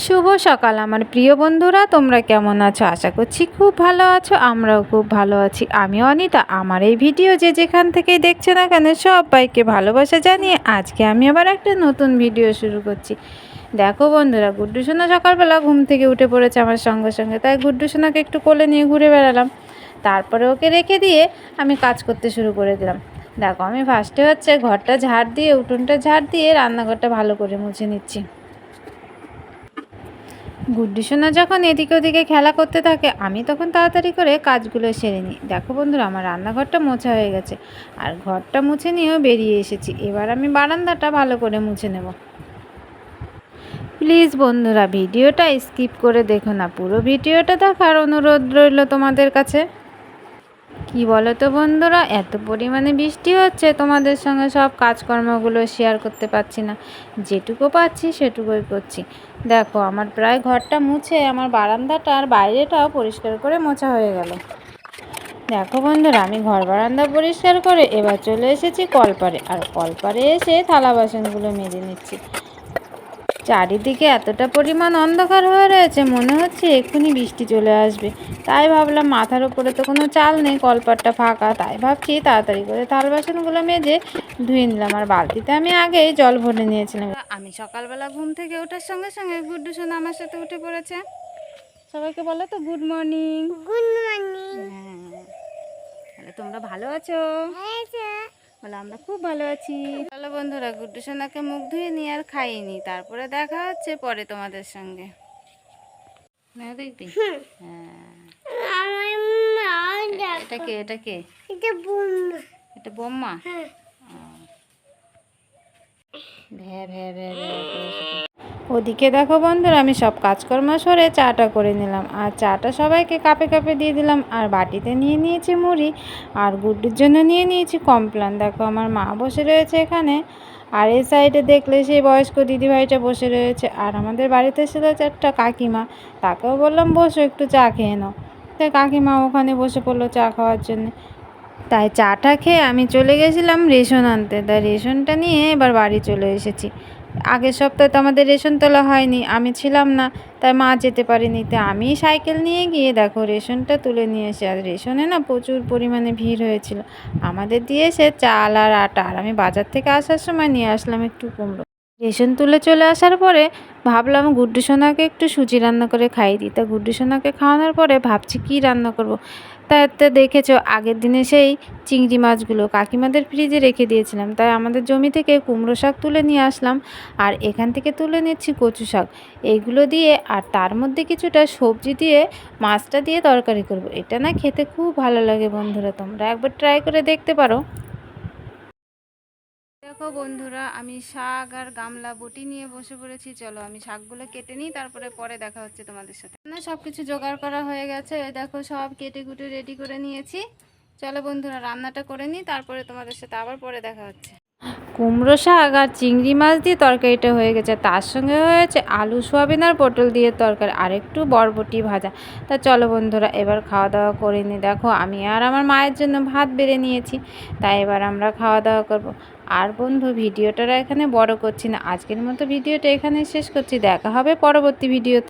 শুভ সকাল আমার প্রিয় বন্ধুরা, তোমরা কেমন আছো? আশা করছি খুব ভালো আছো। আমরাও খুব ভালো আছি। আমি অনিতা। আমার এই ভিডিও যে যেখান থেকেই দেখছে না কেন সবাইকে ভালোবাসা জানিয়ে আজকে আমি আবার একটা নতুন ভিডিও শুরু করছি। দেখো বন্ধুরা, গুড্ডু সোনা সকালবেলা ঘুম থেকে উঠে পড়েছে আমার সঙ্গে সঙ্গে, তাই গুড্ডু সোনাকে একটু কোলে নিয়ে ঘুরে বেড়ালাম। তারপরে ওকে রেখে দিয়ে আমি কাজ করতে শুরু করে দিলাম। দেখো, আমি ফার্স্টে হচ্ছে ঘরটা ঝাড় দিয়ে, উঠোনটা ঝাড় দিয়ে রান্নাঘরটা ভালো করে মুছে নিচ্ছি। গুড্ডু সোনা যখন এদিক ওদিকে খেলা করতে থাকে আমি তখন তাড়াতাড়ি করে কাজগুলো সেরে নিই। দেখো বন্ধুরা, আমার রান্নাঘরটা মোছা হয়ে গেছে আর ঘরটা মুছে নিয়েও বেরিয়ে এসেছি। এবার আমি বারান্দাটা ভালো করে মুছে নেব। প্লিজ বন্ধুরা, ভিডিওটা স্কিপ করে দেখো না, পুরো ভিডিওটা দেখার অনুরোধ রইল তোমাদের কাছে। কি বলো তো বন্ধুরা, এত পরিমাণে বৃষ্টি হচ্ছে, তোমাদের সঙ্গে সব কাজকর্মগুলো শেয়ার করতে পারছি না। যেটুকু পাচ্ছি সেটুকুই করছি। দেখো, আমার প্রায় ঘরটা মুছে আমার বারান্দাটা আর বাইরেটাও পরিষ্কার করে মোছা হয়ে গেল। দেখো বন্ধুরা, আমি ঘর বারান্দা পরিষ্কার করে এবার চলে এসেছি কলপারে, আর কলপারে এসে থালা বাসনগুলো মেজে নিচ্ছি। চারিদিকে এতটা পরিমাণ অন্ধকার হয়ে রয়েছে, মনে হচ্ছে এক্ষুনি বৃষ্টি চলে আসবে। তাই ভাবলাম, মাথার উপরে তো কোনো চাল নেই, কলপাটটা ফাঁকা, তাই ভাবছি তাড়াতাড়ি করে থাল বাসনগুলো মেজে ধুয়ে নিলাম। আর বালতিতে আমি আগেই জল ভরে নিয়েছিলাম। আমি সকালবেলা ঘুম থেকে ওঠার সঙ্গে সঙ্গে গুড্ডু সোনা আমার সাথে উঠে পড়েছে। সবাইকে বলো তো গুড মর্নিং। Good morning. হ্যাঁ, তাহলে তোমরা ভালো আছো? বলে আমরা খুব ভালো আছি। চলো বন্ধুরা, গুড্ডু সোনাকে মুখ ধুয়ে নিয়ে আর খাইনি, তারপরে দেখা হচ্ছে পরে তোমাদের সঙ্গে। দেখবি? হ্যাঁ। এটা কে? এটা কে? এটা বোম্মা। ভ্যা ভ্যা ভ্যা ভ্যা করে। ওদিকে দেখো বন্ধুরা, আমি সব কাজকর্ম সরে চাটা করে নিলাম, আর চাটা সবাইকে কাপে কাপে দিয়ে দিলাম। আর বাটিতে নিয়ে নিয়েছি মুড়ি, আর গুড্ডুর জন্য নিয়ে নিয়েছি কমপ্লান। দেখো, আমার মা বসে রয়েছে এখানে, আর এই সাইডে দেখলে সেই বয়স্ক দিদিভাইটা বসে রয়েছে। আর আমাদের বাড়িতে ছিল একটা কাকিমা, তাকেও বললাম বসো একটু চা খেয়ে নাও। তাই কাকিমা ওখানে বসে পড়লো চা খাওয়ার জন্য। তাই চাটা খেয়ে আমি চলে গেছিলাম রেশন আনতে। তাই রেশনটা নিয়ে এবার বাড়ি চলে এসেছি। আগের সপ্তাহে তো আমাদের রেশন তোলা হয়নি, আমি ছিলাম না, তাই মা যেতে পারিনি। তাই আমি সাইকেল নিয়ে গিয়ে দেখো রেশনটা তুলে নিয়ে এসে, আর রেশনে না প্রচুর পরিমাণে ভিড় হয়েছিল। আমাদের দিয়েছে চাল আর আটা, আর আমি বাজার থেকে আসার সময় নিয়ে আসলাম একটু কুমড়ো। রেশন তুলে চলে আসার পরে ভাবলাম গুড্ডু সোনাকে একটু সুজি রান্না করে খাইয়ে দিই। তা গুড্ডু সোনাকে খাওয়ানোর পরে ভাবছি কী রান্না করব। তাতে দেখেছো আগের দিনে সেই চিংড়ি মাছগুলো কাকিমাদের ফ্রিজে রেখে দিয়েছিলাম, তাই আমাদের জমি থেকে কুমড়ো শাক তুলে নিয়ে আসলাম, আর এখান থেকে তুলে নিচ্ছি কচু শাক। এইগুলো দিয়ে আর তার মধ্যে কিছুটা সবজি দিয়ে মাছটা দিয়ে তরকারি করব। এটা না খেতে খুব ভালো লাগে বন্ধুরা, তোমরা একবার ট্রাই করে দেখতে পারো। দেখো বন্ধুরা, আমি শাক আর গামলা বটি নিয়ে বসে পড়েছি। চলো আমি শাকগুলো কেটে নিই, তারপরে পরে দেখা হচ্ছে তোমাদের সাথে। না, সব কিছু জোগাড় করা হয়ে গেছে, দেখো সব কেটে কুটে রেডি করে নিয়েছি। চলো বন্ধুরা, রান্নাটা করে নিই, তারপরে তোমাদের সাথে আবার পরে দেখা হচ্ছে। কুমড়ো শাক আর চিংড়ি মাছ দিয়ে তরকারিটা হয়ে গেছে, তার সঙ্গে হয়েছে আলু সোয়াবিন আর পটল দিয়ে তরকারি, আর একটু বরবটি ভাজা। তা চলো বন্ধুরা, এবার খাওয়া দাওয়া করে নিই। দেখো, আমি আর আমার মায়ের জন্য ভাত বেড়ে নিয়েছি, তাই এবার আমরা খাওয়া দাওয়া করব। আর বন্ধু, ভিডিওটা এখানে বড় করছি না, আজকের মতো ভিডিওটা এখানে শেষ করছি। দেখা হবে পরবর্তী ভিডিও।